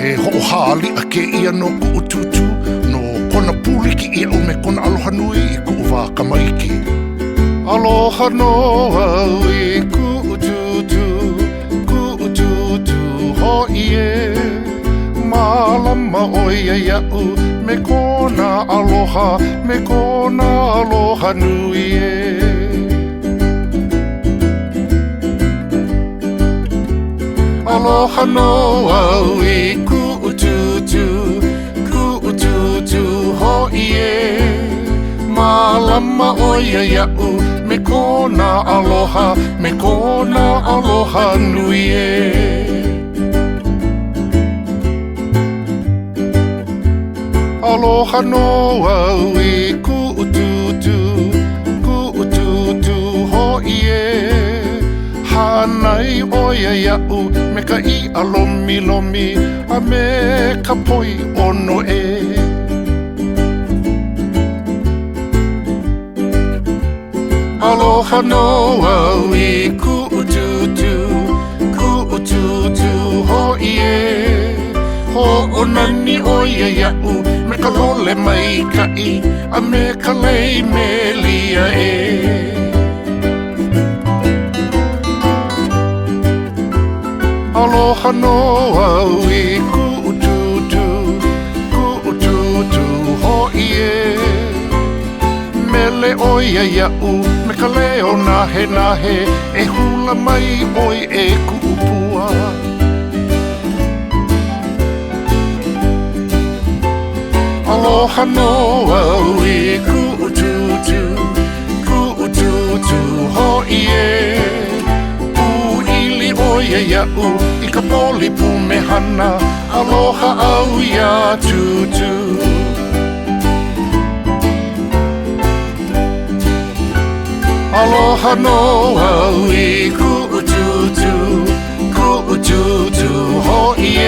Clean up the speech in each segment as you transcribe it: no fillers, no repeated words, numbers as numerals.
He ho'ohali a ke ia no ku'ututu no kona puliki ia o me kona aloha nui I ku'uwa kamaiki. Aloha no au I ku'ututu ho'i e Malama o ia ia'u me kona aloha nui e Aloha no au I ku'ututu ho'i e Malama o ia ia'u me kona aloha nui e Aloha no au I ku'ututu ho'i e Hanai o ia ia'u me ka I a lomi a me ka poi ono e Aloha no au I ku'ututu ho'i e Ho'onani o ia ia'u me ka lole mai ka'i a me ka lei me lia e Aloha no au I ku'ututu ho'i e Mele o ia ia'u me ka leo nahe e hula mai oi e ku'upua Aloha no au I ku'ututu ho'i e Pu'ili o ia ia'u I ka poli pumehana Aloha au ia tutu Aloha no au I ku'ututu ho'i e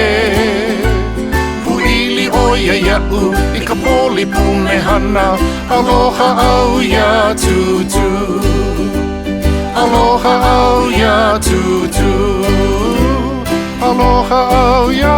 Pu'ili o ia ia'u I ka poli pumehana Aloha au ia tutu Aloha au ia tutu Aloha au ia